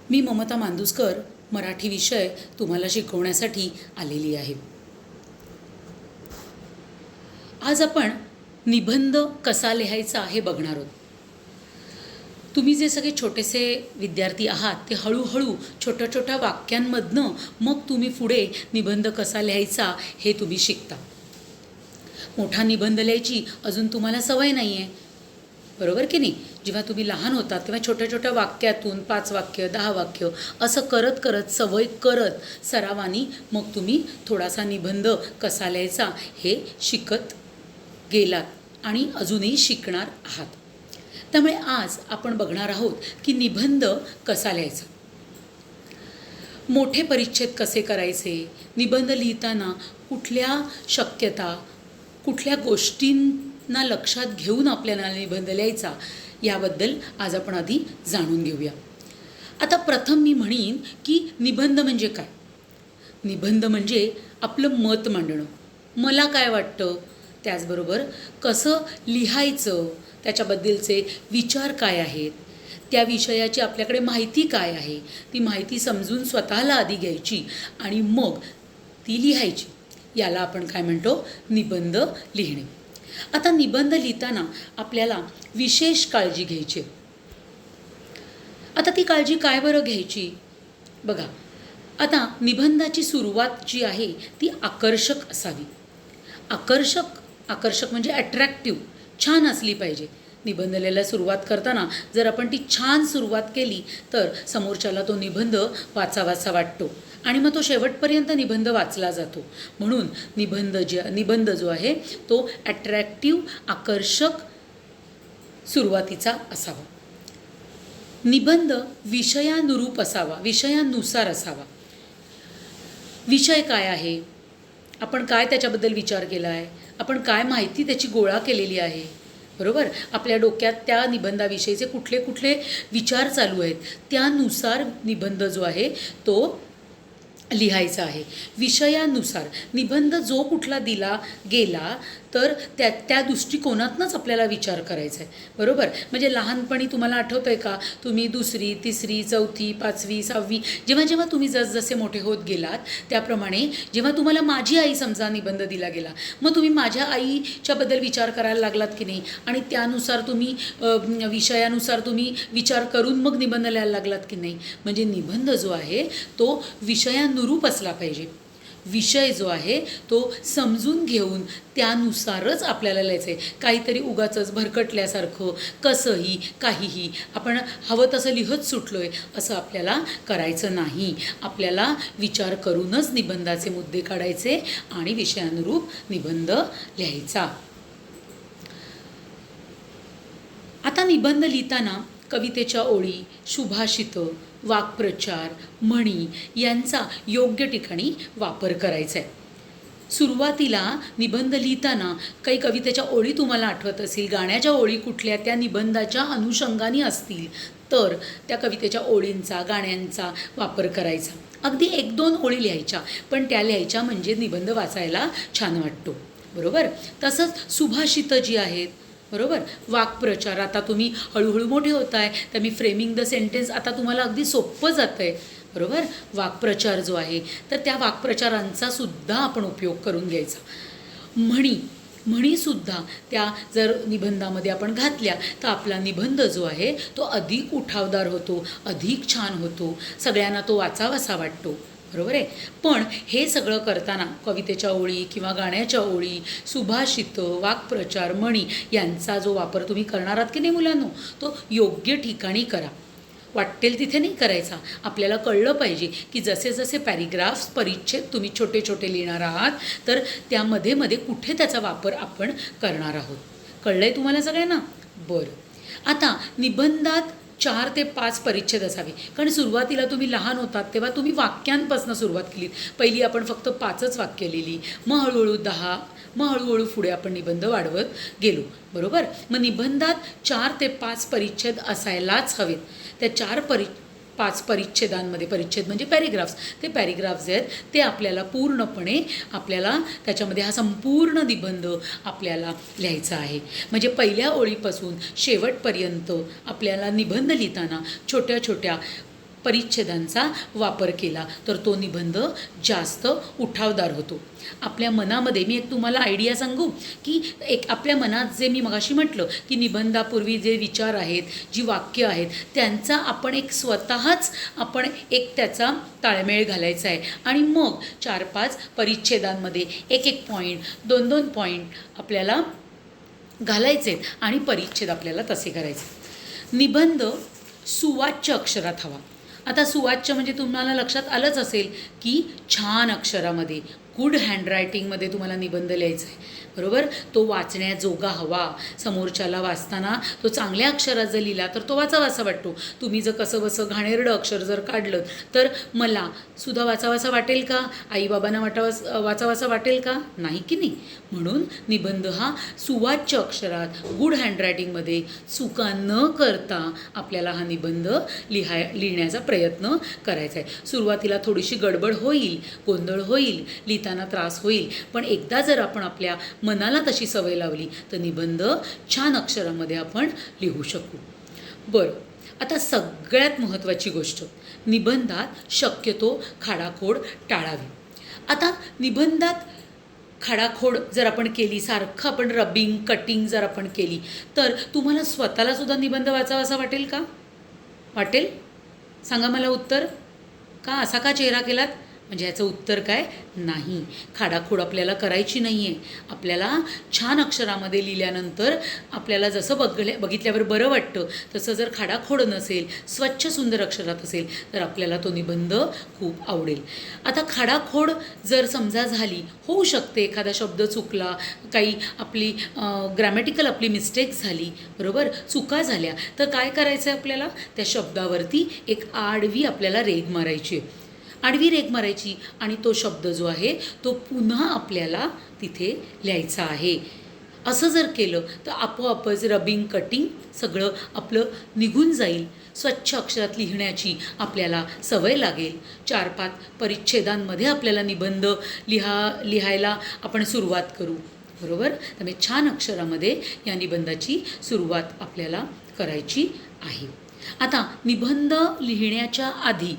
मी ममता मांदुसकर मराठी विषय तुम्हाला शिकवण्यासाठी आलेली आहे. आज आपण निबंध कसा लिहायचा हे बघणार आहोत. तुम्ही जे सगळे छोटेसे विद्यार्थी आहात ते हळूहळू छोट्या छोट्या वाक्यांमधनं मग तुम्ही पुढे निबंध कसा लिहायचा हे तुम्ही शिकता. मोठा निबंध लिहायची अजून तुम्हाला सवय नाही आहे, बरोबर की नाही. जेव्हा तुम्ही लहान होतात तेव्हा छोट्या छोट्या वाक्यातून 5 वाक्य 10 वाक्य असं करत करत सवय करत सरावानी मग तुम्ही थोडासा निबंध कसा लिहायचा हे शिकत गेलात आणि अजूनही शिकणार आहात. त्यामुळे आज आपण बघणार आहोत की निबंध कसा लिहायचा, मोठे परिच्छेद कसे करायचे, निबंध लिहिताना कुठल्या शक्यता कुठल्या गोष्टींना लक्षात घेऊन आपल्याला निबंध लिहायचा याबद्दल आज आपण आधी जाणून घेऊया. आता प्रथम मी म्हणीन की निबंध म्हणजे काय. निबंध म्हणजे आपलं मत मांडणं, मला काय वाटतं, त्याचबरोबर कसं लिहायचं, त्याच्याबद्दलचे विचार काय आहेत, त्या विषयाची आपल्याकडे माहिती काय आहे, ती माहिती समजून स्वतःला आधी घ्यायची आणि मग ती लिहायची. याला आपण काय म्हणतो, निबंध लिहिणे. आता निबंध लिहिताना आपल्याला विशेष काळजी घ्यायची. आता ती काळजी काय बरं घ्यायची बघा. आता निबंधाची सुरुवात जी आहे ती आकर्षक असावी. आकर्षक म्हणजे अट्रॅक्टिव्ह, छान असली पाहिजे. निबंध लिहायला सुरुवात करताना जर आपण ती छान सुरुवात केली तर समोरच्याला तो निबंध वाचावासा वाटतो आणि मग तो शेवटपर्यंत निबंध वाचला जातो. म्हणून निबंध जो आहे तो अट्रॅक्टिव्ह, आकर्षक सुरुवातीचा असावा. निबंध विषयानुरूप असावा, विषयानुसार असावा. विषय काय आहे, आपण काय त्याच्याबद्दल विचार केला आहे, आपण काय माहिती त्याची गोळा केलेली आहे, बरोबर. आपल्या डोक्यात त्या निबंधाविषयीचे कुठले कुठले विचार चालू आहेत त्यानुसार निबंध जो आहे तो लिहायचा आहे. विषयानुसार निबंध जो कुठला दिला गेला तर त्या दृष्टिकोनातूनच आपल्याला विचार करायचा आहे, बरोबर. म्हणजे लहानपणी तुम्हाला आठवतं आहे का, तुम्ही 2री 3री 4थी 5वी 6वी जेव्हा जेव्हा तुम्ही जसजसे मोठे होत गेलात त्याप्रमाणे जेव्हा तुम्हाला माझी आई समजा निबंध दिला गेला मग तुम्ही माझ्या आईच्याबद्दल विचार करायला लागलात की नाही आणि त्यानुसार तुम्ही विषयानुसार तुम्ही विचार करून मग निबंध लिहायला लागलात की नाही. म्हणजे निबंध जो आहे तो विषयानुरूप असला पाहिजे. विषय जो आहे तो समजून घेऊन त्यानुसारच आपल्याला लिहायचं आहे. काहीतरी उगाचच भरकटल्यासारखं कसंही काहीही आपण हवं तसं लिहत सुटलो आहे असं आपल्याला करायचं नाही. आपल्याला विचार करूनच निबंधाचे मुद्दे काढायचे आणि विषयानुरूप निबंध लिहायचा. आता निबंध लिहिताना कवितेच्या ओळी, सुभाषितं, वाक्प्रचार, म्हणी यांचा योग्य ठिकाणी वापर करायचा आहे. सुरुवातीला निबंध लिहिताना काही कवितेच्या ओळी तुम्हाला आठवत असतील, गाण्याच्या ओळी कुठल्या त्या निबंधाच्या अनुषंगाने असतील तर त्या कवितेच्या ओळींचा गाण्यांचा वापर करायचा. अगदी 1-2 ओळी लिहायच्या, पण त्या लिहायच्या म्हणजे निबंध वाचायला छान वाटतो, बरोबर. तसंच सुभाषितं जी आहेत, बरोबर. वाक्प्रचार, आता तुम्ही हळूहळू मोठे होत आहे तर मी फ्रेमिंग द सेंटेन्स आता तुम्हाला अगदी सोपं जातं आहे, बरोबर. वाक्प्रचार जो आहे तर त्या वाक्प्रचारांचा सुद्धा आपण उपयोग करून घ्यायचा. म्हणीसुद्धा त्या जर निबंधामध्ये आपण घातल्या तर आपला निबंध जो आहे तो अधिक उठावदार होतो, अधिक छान होतो, सगळ्यांना तो वाचावासा वाटतो, बरोबर आहे. पण हे सगळं करताना कवितेच्या ओळी किंवा गाण्याच्या ओळी, सुभाषितं, वाक्प्रचार, म्हणी यांचा जो वापर तुम्ही करणार आहात की नाही मुलांनो, तो योग्य ठिकाणी करा. वाटेल तिथे नाही करायचा. आपल्याला कळलं पाहिजे की जसे जसे पॅरेग्राफ्स परिच्छेद तुम्ही छोटे छोटे लिहिणार आहात तर त्यामध्ये मध्ये कुठे त्याचा वापर आपण करणार आहोत. कळलं आहे तुम्हाला सगळ्यांना, बरं. आता निबंधात 4 ते 5 परिच्छेद असावे, कारण सुरुवातीला तुम्ही लहान होतात तेव्हा तुम्ही वाक्यांपासून सुरुवात केलीत. पहिली आपण फक्त 5च वाक्य लिहिली, मग हळूहळू 10, मग हळूहळू पुढे आपण निबंध वाढवत गेलो, बरोबर. मग निबंधात 4 ते 5 परिच्छेद असायलाच हवेत. त्या 4-5 परिच्छेदांमध्ये, परिच्छेद म्हणजे पॅरेग्राफ्स, ते पॅरेग्राफ्स जे आहेत ते आपल्याला पूर्णपणे आपल्याला त्याच्यामध्ये हा संपूर्ण निबंध आपल्याला लिहायचा आहे. म्हणजे पहिल्या ओळीपासून शेवटपर्यंत आपल्याला निबंध लिहिताना छोट्या छोट्या परिच्छेदांचा वापर केला तर तो निबंध जास्त उठावदार होतो. आपल्या मनामध्ये मी एक तुम्हाला आयडिया सांगू की एक आपल्या मनात जे मी मगाशी म्हटलं की निबंधापूर्वी जे विचार आहेत, जी वाक्य आहेत, त्यांचा आपण एक स्वतःच आपण एक त्याचा ताळमेळ घालायचा आहे आणि मग 4-5 परिच्छेदांमध्ये एक एक पॉईंट, 2-2 पॉईंट आपल्याला घालायचे आणि परिच्छेद आपल्याला तसे करायचे. निबंध सुवाच्य अक्षरात हवा. आता सुवाच्य म्हणजे तुम्हाला लक्षात आलंच असेल की छान अक्षरामध्ये, गुड हँडरायटिंगमध्ये तुम्हाला निबंध लिहायचा आहे, बरोबर. तो वाचण्याजोगा हवा. समोरच्याला वाचताना तो चांगल्या अक्षरात जर लिहिला तर तो वाचावासा वाटतो. तुम्ही जर कसं बसं घाणेरडं अक्षर जर काढलं तर मला सुद्धा वाचावासा वाटेल का? आईबाबांना वाचावासा वाटेल का? नाही की नाही. म्हणून निबंध हा सुवाच्य अक्षरात, गुड हँडरायटिंगमध्ये चुका न करता आपल्याला हा निबंध लिहिण्याचा प्रयत्न करायचा आहे. सुरुवातीला थोडीशी गडबड होईल, गोंधळ होईल, लिहिताना त्रास होईल, पण एकदा जर आपण आपल्या मनाला तशी सवय लावली तर निबंध छान अक्षरामध्ये आपण लिहू शकू. बरं, आता सगळ्यात महत्त्वाची गोष्ट, निबंधात शक्यतो खाडाखोड टाळावी. आता निबंधात खाडाखोड जर आपण केली, सारखं आपण रबिंग कटिंग जर आपण केली तर तुम्हाला स्वतःलासुद्धा निबंध वाचावासा वाटेल का? वाटेल? सांगा मला उत्तर. का असा का चेहरा केलात? म्हणजे याचं उत्तर काय? नाही. खाडाखोड आपल्याला करायची नाही आहे. आपल्याला छान अक्षरामध्ये लिहिल्यानंतर आपल्याला जसं बघितल्यावर बरं वाटतं तसं जर खाडाखोड नसेल, स्वच्छ सुंदर अक्षरात असेल तर आपल्याला तो निबंध खूप आवडेल. आता खाडाखोड जर समजा झाली, होऊ शकते एखादा शब्द चुकला, काही आपली ग्रॅमॅटिकल आपली मिस्टेक झाली, बरोबर, चुका झाल्या, तर काय करायचं आहे आपल्याला? त्या शब्दावरती एक आडवी आपल्याला रेघ मारायची आहे. आडवी रेघ मारायची आणि तो शब्द जो आहे तो पुन्हा आपल्याला तिथे लिहायचा आहे. असं जर केलं तर आपोआपच रबिंग कटिंग सगळं आपलं निघून जाईल. स्वच्छ अक्षरात लिहिण्याची आपल्याला सवय लागेल. 4-5 परिच्छेदांमध्ये आपल्याला निबंध लिहायला आपण सुरुवात करू, बरोबर. त्यामुळे छान अक्षरामध्ये या निबंधाची सुरुवात आपल्याला करायची आहे. आता निबंध लिहिण्याच्या आधी,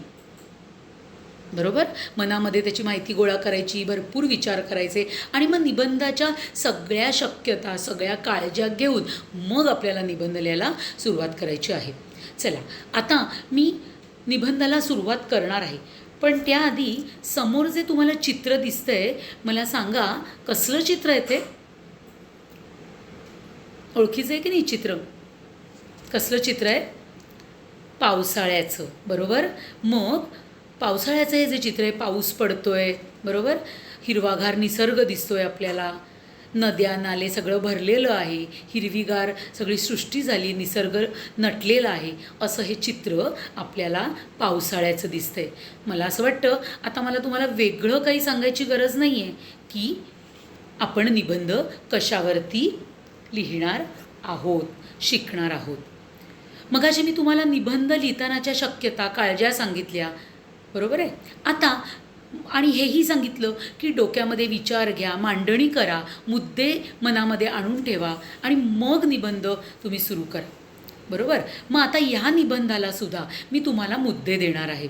बरोबर, मनामध्ये त्याची माहिती गोळा करायची, भरपूर विचार करायचे आणि मग निबंधाच्या सगळ्या शक्यता, सगळ्या काळज्या घेऊन मग आपल्याला निबंध लिहायला सुरुवात करायची आहे. चला, आता मी निबंधाला सुरुवात करणार आहे, पण त्याआधी समोर जे तुम्हाला चित्र दिसतंय, मला सांगा कसलं चित्र आहे ते? ओळखीचं आहे की नाही चित्र? कसलं चित्र आहे? पावसाळ्याचं, बरोबर. मग पावसाळ्याचं हे जे चित्र आहे, पाऊस पडतोय, बरोबर, हिरवागार निसर्ग दिसतोय आपल्याला, नद्या नाले सगळं भरलेलं आहे, हिरवीगार सगळी सृष्टी झाली, निसर्ग नटलेला आहे, असं हे चित्र आपल्याला पावसाळ्याचं दिसतंय. मला असं वाटतं आता मला तुम्हाला वेगळं काही सांगायची गरज नाही आहे की आपण निबंध कशावरती लिहिणार आहोत, शिकणार आहोत. मगाशी मी तुम्हाला निबंध लिहितानाच्या शक्यता, काळज्या सांगितल्या, बरोबर आहे. आता आणि हेही सांगितलं की डोक्यामध्ये विचार घ्या, मांडणी करा, मुद्दे मनामध्ये आणून ठेवा आणि मग निबंध तुम्ही सुरू करा, बरोबर. मग आता ह्या निबंधाला सुद्धा मी तुम्हाला मुद्दे देणार आहे.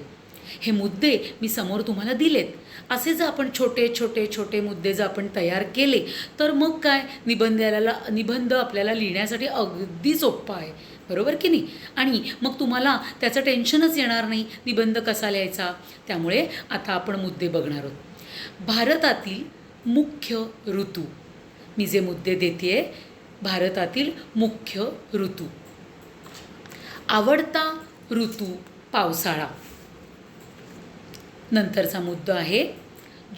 हे मुद्दे मी समोर तुम्हाला दिलेत. असे जर आपण छोटे छोटे छोटे मुद्दे जर आपण तयार केले तर मग काय, निबंध आपल्याला लिहिण्यासाठी अगदी सोप्पा आहे, बरोबर की नाही. आणि मग तुम्हाला त्याचं टेन्शनच येणार नाही निबंध कसा लिहायचा. त्यामुळे आता आपण मुद्दे बघणार आहोत. भारतातील मुख्य ऋतू, मी जे मुद्दे देते, भारतातील मुख्य ऋतू. आवडता ऋतू पावसाळा. नंतरचा मुद्दा आहे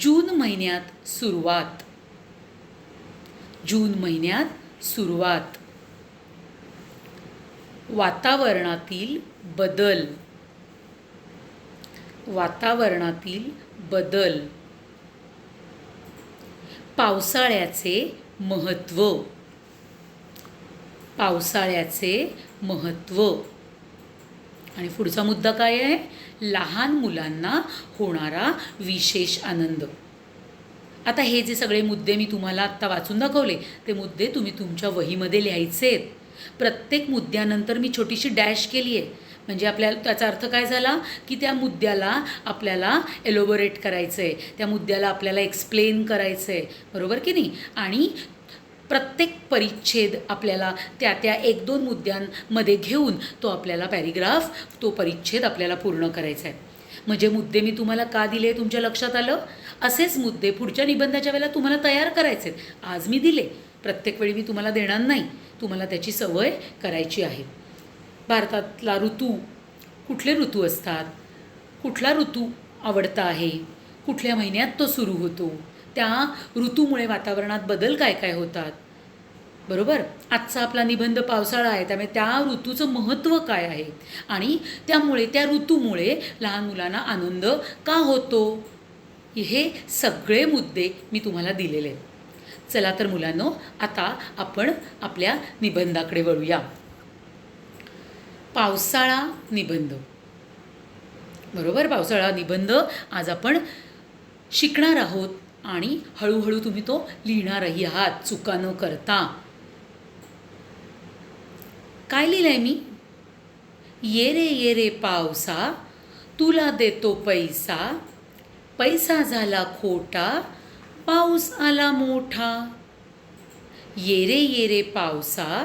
जून महिन्यात सुरुवात. जून महिन्यात सुरुवात. वातावरणातील बदल. वातावरणातील बदल. पावसाळ्याचे महत्त्व. पावसाळ्याचे महत्त्व. आणि पुढचा मुद्दा काय आहे? लहान मुलांना होणारा विशेष आनंद. आता हे जे सगळे मुद्दे मी तुम्हाला आत्ता वाचून दाखवले ते मुद्दे तुम्ही तुमच्या वहीमध्ये लिहायचे आहेत. प्रत्येक मुद्द्यानंतर मी छोटीशी डॅश केली आहे, म्हणजे आपल्याला त्याचा अर्थ काय झाला की त्या मुद्द्याला आपल्याला एलोबोरेट करायचं आहे, त्या मुद्द्याला आपल्याला एक्सप्लेन करायचं आहे, बरोबर की नाही. आणि प्रत्येक परिच्छेद आपल्याला त्या त्या 1-2 मुद्द्यांमध्ये घेऊन तो आपल्याला पॅरेग्राफ, तो परिच्छेद आपल्याला पूर्ण करायचा आहे. म्हणजे मुद्दे मी तुम्हाला का दिले तुमच्या लक्षात आलं. असेच मुद्दे पुढच्या निबंधाच्या वेळेला तुम्हाला तयार करायचे आहेत. आज मी दिले, प्रत्येक वेळी मी तुम्हाला देणार नाही, तुम्हाला त्याची सवय करायची आहे. भारतातला ऋतू, कुठले ऋतू असतात, कुठला ऋतू आवडता आहे, कुठल्या महिन्यात तो सुरू होतो, त्या ऋतूमुळे वातावरणात बदल काय काय होतात, बरोबर. आजचा आपला निबंध पावसाळा आहे, त्यामुळे त्या ऋतूचं महत्त्व काय आहे आणि त्यामुळे त्या ऋतूमुळे लहान मुलांना आनंद का होतो, हे सगळे मुद्दे मी तुम्हाला दिलेले आहेत. चला तर मुलांनो, आता आपण आपल्या निबंधाकडे वळूया. पावसाळा निबंध, बरोबर. पावसाळा निबंध आज आपण शिकणार आहोत आणि हळूहळू तुम्ही तो लिहिणारही आहात चुका न करता. काय लिहिलंय मी. ये रे पावसा, तुला देतो पैसा, पैसा झाला खोटा, पाऊस आला मोठा. ये रे पावसा,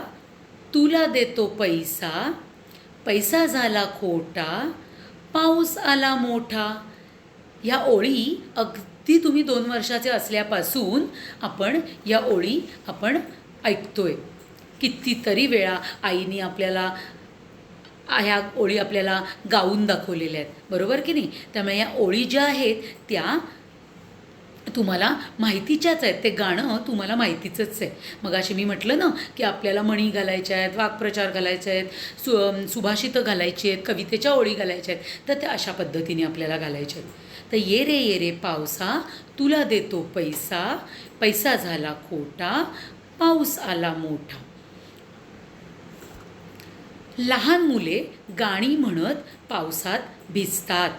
तुला देतो पैसा, पैसा झाला खोटा, पाऊस आला मोठा. ह्या ओळी अगदी तुम्ही 2 वर्षाचे असल्यापासून आपण या ओळी आपण ऐकतोय. कितीतरी वेळा आईने आपल्याला ह्या ओळी आपल्याला गाऊन दाखवलेल्या आहेत, बरोबर की नाही. त्यामुळे या ओळी ज्या आहेत त्या तुम्हाला माहितीच्याच आहेत, ते गाणं तुम्हाला माहितीचंच आहे. मग अशी मी म्हटलं ना की आपल्याला म्हणी घालायच्या आहेत, वाक्प्रचार घालायचे आहेत, सुभाषितं घालायची आहेत, कवितेच्या ओळी घालायच्या आहेत, तर त्या अशा पद्धतीने आपल्याला घालायच्या आहेत. तर ये रे पावसा, तुला देतो पैसा, पैसा झाला खोटा, पाऊस आला मोठा. लहान मुले गाणी म्हणत पावसात भिजतात.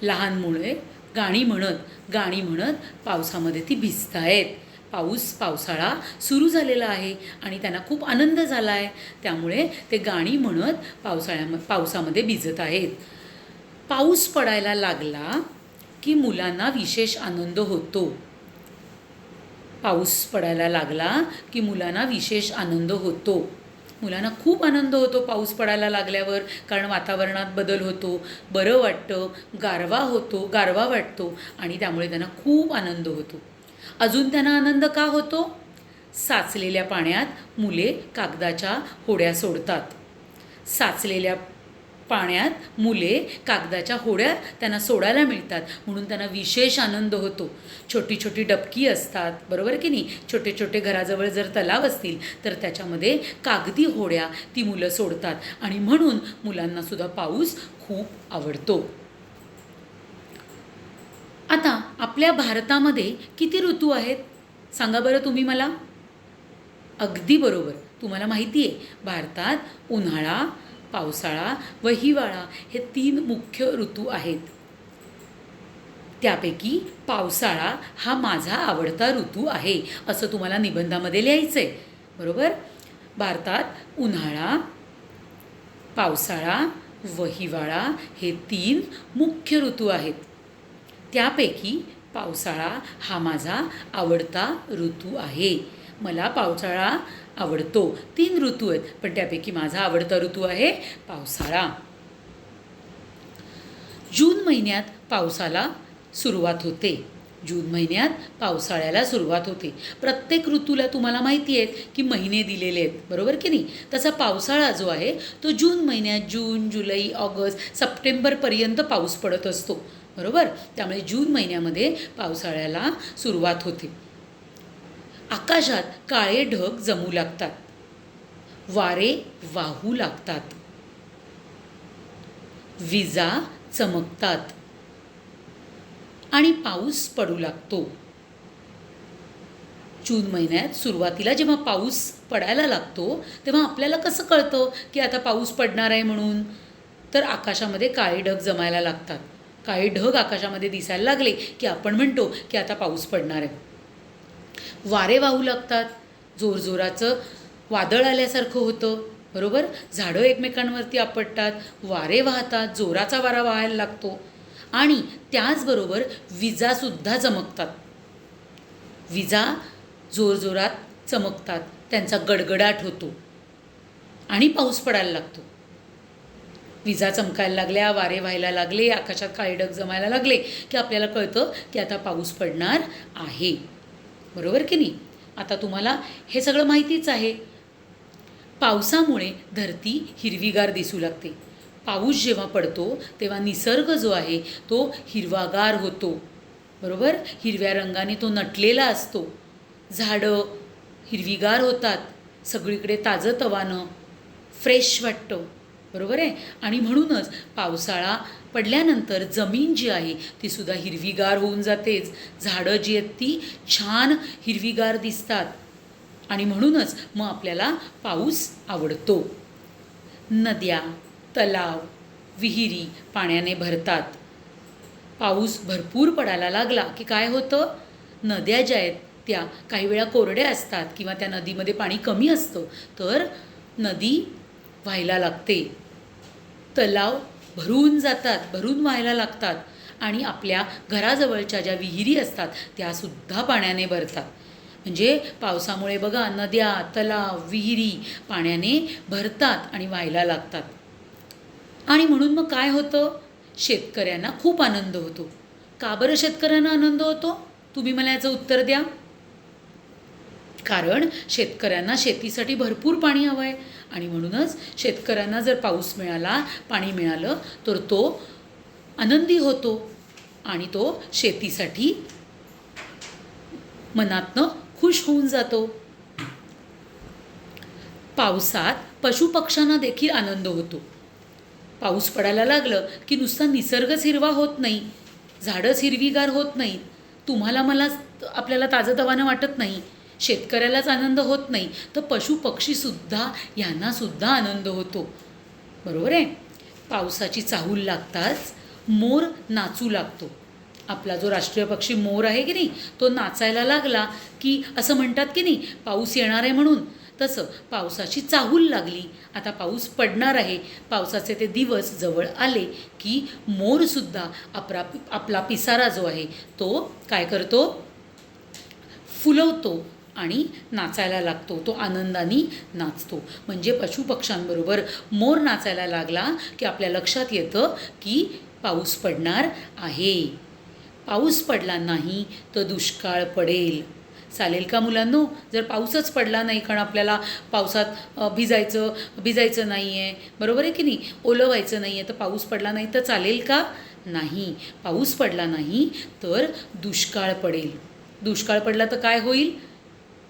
लहान मुले गाणी म्हणत पावसामध्ये ती भिजतायत. पावसाळा सुरू झालेला आहे आणि त्यांना खूप आनंद झाला आहे, त्यामुळे ते गाणी म्हणत पावसामध्ये भिजत आहेत. पाऊस पडायला लागला की मुलांना विशेष आनंद होतो. पाऊस पडायला लागला की मुलांना विशेष आनंद होतो. मुलांना खूप आनंद होतो पाऊस पडायला लागल्यावर, कारण वातावरणात बदल होतो, बरं वाटतं, गारवा वाटतो आणि त्यामुळे त्यांना खूप आनंद होतो. अजून त्यांना आनंद का होतो. साचलेल्या पाण्यात मुले कागदाच्या होड्या सोडतात. साचलेल्या पाण्यात मुले कागदाच्या होड्या त्यांना सोडायला मिळतात, म्हणून त्यांना विशेष आनंद होतो. छोटी छोटी डबकी असतात, बरोबर की नाही. छोटे छोटे घराजवळ जर तलाव असतील तर त्याच्यामध्ये कागदी होड्या ती मुलं सोडतात आणि म्हणून मुलांनासुद्धा पाऊस खूप आवडतो. आता आपल्या भारतामध्ये किती ऋतू आहेत सांगा बरं तुम्ही मला. अगदी बरोबर, तुम्हाला माहिती आहे भारतात उन्हाळा, पावसाळा व हिवाळा हे 3 मुख्य ऋतू आहेत. त्यापैकी पावसाळा हा माझा आवडता ऋतू आहे असं तुम्हाला निबंधामध्ये लिहायचं आहे, बरोबर. भारतात उन्हाळा, पावसाळा व हिवाळा हे 3 मुख्य ऋतू आहेत. त्यापैकी पावसाळा हा माझा आवडता ऋतू आहे. मला पावसाळा आवडतो. 3 ऋतू आहेत, पण त्यापैकी माझा आवडता ऋतू आहे पावसाळा. जून महिन्यात पावसाला सुरुवात होते. जून महिन्यात पावसाळ्याला सुरुवात होते. प्रत्येक ऋतूला तुम्हाला माहिती आहे की महिने दिलेले आहेत, बरोबर की नाही. तसा पावसाळा जो आहे तो जून महिन्यात जून, जुलै, ऑगस्ट, सप्टेंबरपर्यंत पाऊस पडत असतो, बरोबर. त्यामुळे जून महिन्यामध्ये पावसाळ्याला सुरुवात होते. आकाशात काळे ढग जमू लागतात, वारे वाहू लागतात, विजा चमकतात आणि पाऊस पडू लागतो. जून महिन्यात सुरुवातीला जेव्हा पाऊस पडायला लागतो तेव्हा आपल्याला कसं कळतं की आता पाऊस पडणार आहे म्हणून. तर आकाशामध्ये काळे ढग जमायला लागतात. काळे ढग आकाशामध्ये दिसायला लागले की आपण म्हणतो की आता पाऊस पडणार आहे. वारे वाहू लागतात, जोरजोराचं वादळ आल्यासारखं होतं, बरोबर. झाडं एकमेकांवरती आपटतात, वारे वाहतात, जोराचा वारा वाहायला लागतो आणि त्याचबरोबर विजासुद्धा चमकतात. विजा जोरजोरात चमकतात, त्यांचा गडगडाट होतो आणि पाऊस पडायला लागतो. विजा चमकायला लागल्या, वारे व्हायला लागले, आकाशात काळे ढग जमायला लागले की आपल्याला कळतं की आता पाऊस पडणार आहे. बरोबर की नाही. आता तुम्हाला हे सगळं माहितीच आहे. पावसामुळे धरती हिरवीगार दिसू लागते. पाऊस जेव्हा पडतो तेव्हा निसर्ग जो आहे तो हिरवागार होतो. बरोबर. हिरव्या रंगाने तो नटलेला असतो. झाडं हिरवीगार होतात, सगळीकडे ताजंतवानं फ्रेश वाटतं. बरोबर आहे. आणि म्हणूनच पावसाळा पडल्यानंतर जमीन जी आहे ती सुद्धा हिरवीगार होऊन जातेच. झाडं जी आहेत ती छान हिरवीगार दिसतात आणि म्हणूनच मग आपल्याला पाऊस आवडतो. नद्या, तलाव, विहिरी पाण्याने भरतात. पाऊस भरपूर पडायला लागला की काय होतं, नद्या ज्या आहेत त्या काही वेळा कोरड्या असतात किंवा त्या नदीमध्ये पाणी कमी असतं, तर नदी व्हायला लागते. तलाव भरून जातात, भरून व्हायला लागतात आणि आपल्या घराजवळच्या ज्या विहिरी असतात त्यासुद्धा पाण्याने भरतात. म्हणजे पावसामुळे बघा नद्या, तलाव, विहिरी पाण्याने भरतात आणि व्हायला लागतात. आणि म्हणून मग काय होतं, शेतकऱ्यांना खूप आनंद होतो. का बरं शेतकऱ्यांना आनंद होतो, तुम्ही मला याचं उत्तर द्या. कारण शेतकऱ्यांना शेतीसाठी भरपूर पाणी हवं आहे आणि म्हणूनच शेतकऱ्यांना जर पाऊस मिळाला, पाणी मिळालं तर तो आनंदी होतो आणि तो शेतीसाठी मनातनं खुश होऊन जातो. पावसात पशुपक्ष्यांना देखील आनंद होतो. पाऊस पडायला लागलं की नुसता निसर्गच हिरवा होत नाही, झाडंच हिरवीगार होत नाहीत, तुम्हाला मला आपल्याला ताजंतवानं वाटत नाही, शेतकऱ्यालाच आनंद होत नाही, तर पशुपक्षीसुद्धा यांनासुद्धा आनंद होतो. बरोबर आहे. पावसाची चाहूल लागताच मोर नाचू लागतो. आपला जो राष्ट्रीय पक्षी मोर आहे की नाही, तो नाचायला लागला की असं म्हणतात की नाही पाऊस येणार आहे म्हणून. तसं पावसाची चाहूल लागली, आता पाऊस पडणार आहे, पावसाचे ते दिवस जवळ आले की मोरसुद्धा आपला पिसारा जो आहे तो काय करतो, फुलवतो आणि नाचायला लागतो. तो आनंदाने नाचतो. म्हणजे पशुपक्ष्यांबरोबर मोर नाचायला लागला की आपल्या लक्षात येतं की पाऊस पडणार आहे. पाऊस पडला नाही तर दुष्काळ पडेल. चालेल का मुलांनो? जर पाऊसच पडला नाही, कारण आपल्याला पावसात भिजायचं नाही आहे, बरोबर आहे की नाही, ओलं व्हायचं नाही आहे, तर पाऊस पडला नाही तर चालेल का? नाही. पाऊस पडला नाही तर दुष्काळ पडेल. दुष्काळ पडला तर काय होईल,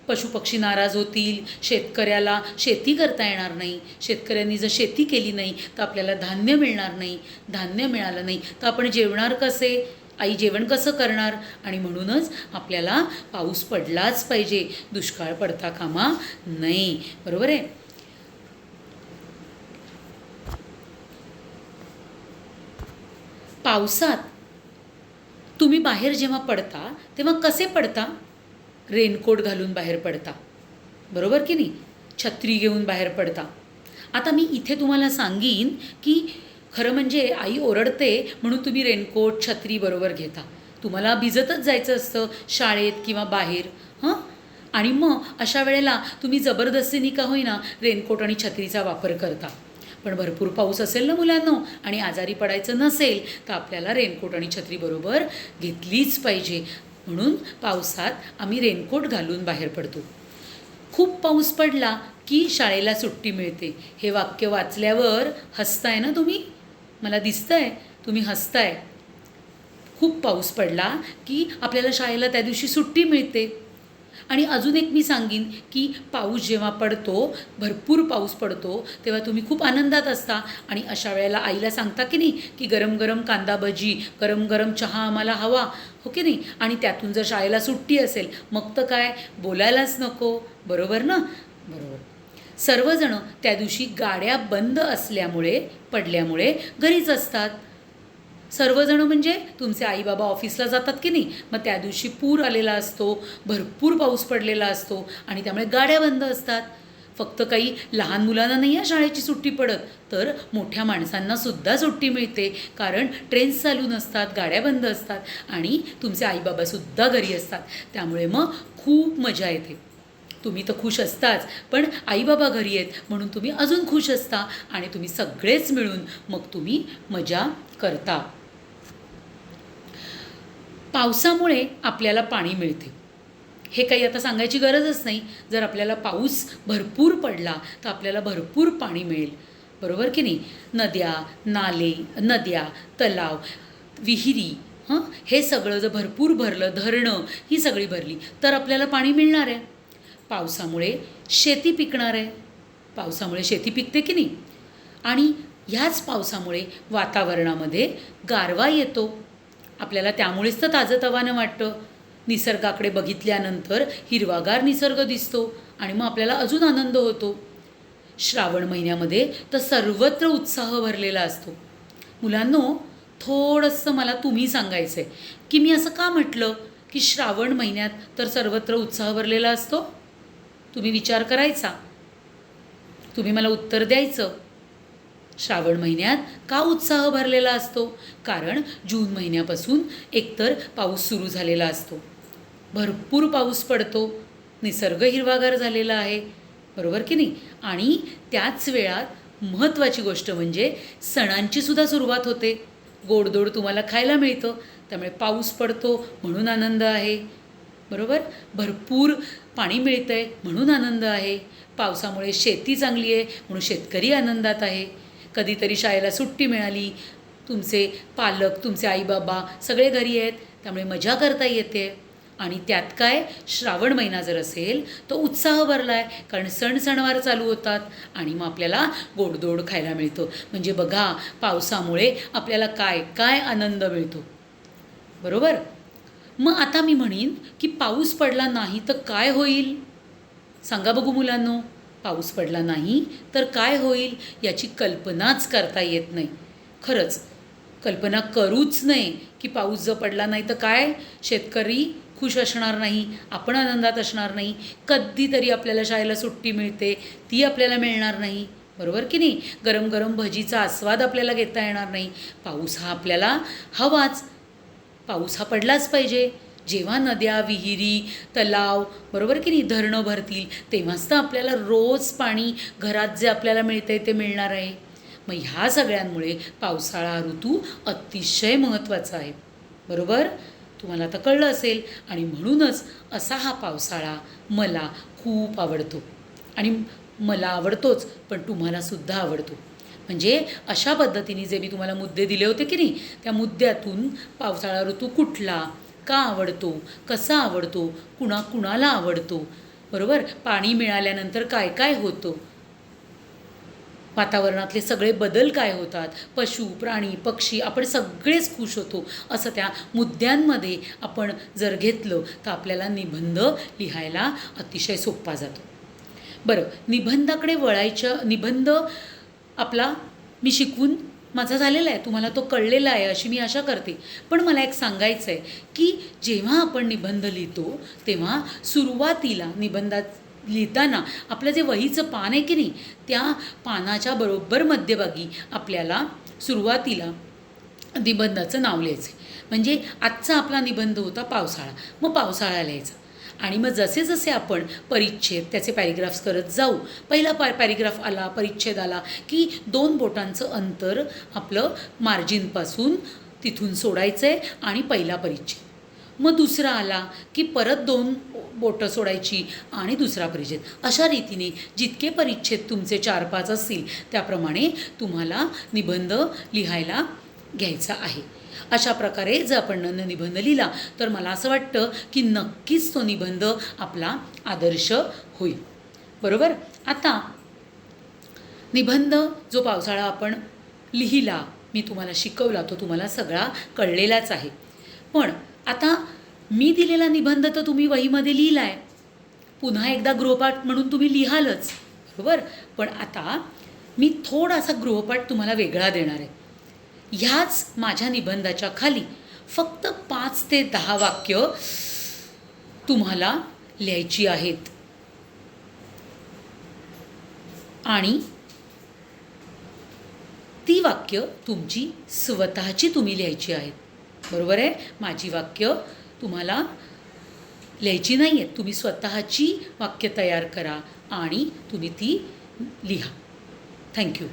पशुपक्षी नाराज होतील, शेतकऱ्याला शेती करता येणार नाही, शेतकऱ्यांनी जर शेती केली नाही तर आपल्याला धान्य मिळणार नाही, धान्य मिळालं नाही तर आपण जेवणार कसे, आई जेवण कसं करणार. आणि म्हणूनच आपल्याला पाऊस पडलाच पाहिजे, दुष्काळ पडता कामा नये. बरोबर आहे. पावसात तुम्ही बाहेर जेव्हा पडता तेव्हा कसे पडता, रेनकोट घालून बाहेर पडता, बरोबर की नाही, छत्री घेऊन बाहेर पडता. आता मी इथे तुम्हाला सांगीन की खरं म्हणजे आई ओरडते म्हणून तुम्ही रेनकोट छत्री बरोबर घेता. तुम्हाला भिजतच जायचं असतं शाळेत किंवा बाहेर, आणि मग अशा वेळेला तुम्ही जबरदस्तीने का होईना रेनकोट आणि छत्रीचा वापर करता. पण भरपूर पाऊस असेल ना मुलांनो आणि आजारी पडायचं नसेल तर आपल्याला रेनकोट आणि छत्री बरोबर घेतलीच पाहिजे. म्हणून पावसात आम्ही रेनकोट घालून बाहेर पडतो. खूप पाऊस पडला की शाळेला सुट्टी मिळते. हे वाक्य वाचल्यावर हसताय ना तुम्ही, मला दिसतंय तुम्ही हसताय. खूप पाऊस पडला की आपल्याला शाळेला त्या दिवशी सुट्टी मिळते. आणि अजून एक मी सांगीन की पाऊस जेव्हा पडतो, भरपूर पाऊस पडतो, तेव्हा तुम्ही खूप आनंदात असता आणि अशा वेळेला आईला सांगता की नाही की गरम गरम कांदा भजी, गरम गरम चहा आम्हाला हवा, हो की नाही. आणि त्यातून जर शाळेला सुट्टी असेल मग तर काय बोलायलाच नको, बरोबर ना. बरोबर. सर्वजण त्या दिवशी गाड्या बंद पडल्यामुळे घरीच असतात. सर्वजण म्हणजे तुमचे आई बाबा ऑफिसला जातात की नाही, मग त्या दिवशी पूर आलेला असतो, भरपूर पाऊस पडलेला असतो आणि त्यामुळे गाड्या बंद असतात. फक्त काही लहान मुलांना नाही आहे शाळेची सुट्टी पडत, तर मोठ्या माणसांनासुद्धा सुट्टी मिळते. कारण ट्रेन्स चालू नसतात, गाड्या बंद असतात आणि तुमचे आईबाबासुद्धा घरी असतात. त्यामुळे मग खूप मजा येते. तुम्ही तर खुश असताच, पण आईबाबा घरी आहेत म्हणून तुम्ही अजून खुश असता आणि तुम्ही सगळेच मिळून मग तुम्ही मजा करता. पावसामुळे आपल्याला पाणी मिळते, हे काही आता सांगायची गरजच नाही. जर आपल्याला पाऊस भरपूर पडला तर आपल्याला भरपूर पाणी मिळेल, बरोबर की नाही. नद्या, नाले, नद्या, तलाव, विहिरी, हे सगळं जर भरपूर भरलं, धरणं ही सगळी भरली तर आपल्याला पाणी मिळणार आहे. पावसामुळे शेती पिकणार आहे, पावसामुळे शेती पिकते की नाही. आणि ह्याच पावसामुळे वातावरणामध्ये गारवा येतो, आपल्याला त्यामुळेच तर ताजंतवानं वाटतं. निसर्गाकडे बघितल्यानंतर हिरवागार निसर्ग दिसतो आणि मग आपल्याला अजून आनंद होतो. श्रावण महिन्यामध्ये तर सर्वत्र उत्साह भरलेला असतो. मुलांनो, थोडंसं मला तुम्ही सांगायचं आहे की मी असं का म्हटलं की श्रावण महिन्यात तर सर्वत्र उत्साह भरलेला असतो. तुम्ही विचार करायचा, तुम्ही मला उत्तर द्यायचं. श्रावण महिन्यात का उत्साह भरलेला असतो? कारण जून महिन्यापासून एकतर पाऊस सुरू झालेला असतो, भरपूर पाऊस पडतो, निसर्ग हिरवागार झालेला आहे, बरोबर की नाही. आणि त्याच वेळात महत्त्वाची गोष्ट म्हणजे सणांचीसुद्धा सुरुवात होते. गोडधोड तुम्हाला खायला मिळतं, त्यामुळे पाऊस पडतो म्हणून आनंद आहे, बरोबर. भरपूर पाणी मिळतं आहे म्हणून आनंद आहे. पावसामुळे शेती चांगली आहे म्हणून शेतकरी आनंदात आहे. कधीतरी शाळेला सुट्टी मिळाली, तुमचे पालक, तुमचे आईबाबा सगळे घरी आहेत, त्यामुळे मजा करता येते. आणि त्यात काय, श्रावण महिना जर असेल तर उत्साह भरला आहे, कारण सणवार चालू होतात आणि मग आपल्याला गोडधोड खायला मिळतं. म्हणजे बघा, पावसामुळे आपल्याला काय काय आनंद मिळतो, बरोबर. मग आता मी म्हणीन की पाऊस पडला नाही तर काय होईल? सांगा बघू मुलांनो, पाऊस पडला नाही तर काय होईल याची कल्पनाच करता येत नाही. खरंच कल्पना करूच नये की पाऊस जर पडला नाही तर काय, शेतकरी खुश असणार नाही, आपण आनंदात असणार नाही. कधीतरी आपल्याला शाळेला सुट्टी मिळते, ती आपल्याला मिळणार नाही, बरोबर की नाही. गरम गरम भजीचा आस्वाद आपल्याला घेता येणार नाही. पाऊस हा आपल्याला हवाच, पाऊस हा पडलाच पाहिजे. जेव्हा नद्या, विहिरी, तलाव, बरोबर की नाही, धरणं भरतील तेव्हाच तर आपल्याला रोज पाणी घरात जे आपल्याला मिळतं आहे ते मिळणार आहे. मग ह्या सगळ्यांमुळे पावसाळा ऋतू अतिशय महत्त्वाचा आहे, बरोबर. तुम्हाला आता कळलं असेल. आणि म्हणूनच असा हा पावसाळा मला खूप आवडतो. आणि मला आवडतोच, पण तुम्हालासुद्धा आवडतो. म्हणजे अशा पद्धतीने जे मी तुम्हाला मुद्दे दिले होते की नाही, त्या मुद्द्यातून पावसाळा ऋतू कुठला, का आवडतो, कसा आवडतो, कुणाला आवडतो, बरोबर. पाणी मिळाल्यानंतर काय काय होतं, वातावरणातले सगळे बदल काय होतात, पशु, प्राणी, पक्षी, आपण सगळेच खुश होतो, असं त्या मुद्द्यांमध्ये आपण जर घेतलं तर आपल्याला निबंध लिहायला अतिशय सोपा जातो. बरं, निबंधाकडे निबंध आपला मी शिकवून माझा झालेला आहे, तुम्हाला तो कळलेला आहे अशी मी आशा करते. पण मला एक सांगायचं आहे की जेव्हा आपण निबंध लिहितो तेव्हा सुरुवातीला निबंधात लिहिताना आपलं जे वहीचं पान आहे की नाही, त्या पानाच्या बरोबर मध्यभागी आपल्याला सुरुवातीला निबंधाचं नाव लिहायचं आहे. म्हणजे आजचा आपला निबंध होता पावसाळा, मग पावसाळा लिहायचा. आणि मग जसे जसे आपण परिच्छेद, त्याचे पॅरेग्राफ्स करत जाऊ, पहिला पॅरेग्राफ आला, परिच्छेद आला की 2 बोटांचं अंतर आपलं मार्जिनपासून तिथून सोडायचं आहे आणि पहिला परिच्छेद. मग दुसरा आला की परत 2 बोटं सोडायची आणि दुसरा परिच्छेद. अशा रीतीने जितके परिच्छेद तुमचे 4-5 असतील त्याप्रमाणे तुम्हाला निबंध लिहायला घ्यायचा आहे. अशा प्रकारे जर आपण निबंध लिहिला तर मला असं वाटतं की नक्कीच तो निबंध आपला आदर्श होईल, बरोबर. आता निबंध जो पावसाळा आपण लिहिला, मी तुम्हाला शिकवला, तो तुम्हाला सगळा कळलेलाच आहे. पण आता मी दिलेला निबंध तर तुम्ही वहीमध्ये लिहिला आहे, पुन्हा एकदा गृहपाठ म्हणून तुम्ही लिहालच, बरोबर. पण आता मी थोडासा गृहपाठ तुम्हाला वेगळा देणार आहे. ह्याच माझ्या निबंधाच्या खाली फक्त 5 ते 10 वाक्य तुम्हाला लिहायची आहेत. आणि ती वाक्य तुमची स्वतःची तुम्ही लिहायची आहेत. बरोबर आहे? माझी वाक्य तुम्हाला लिहायची नाही आहेत. तुम्ही स्वतःची वाक्य तयार करा आणि तुम्ही ती लिहा. थँक्यू.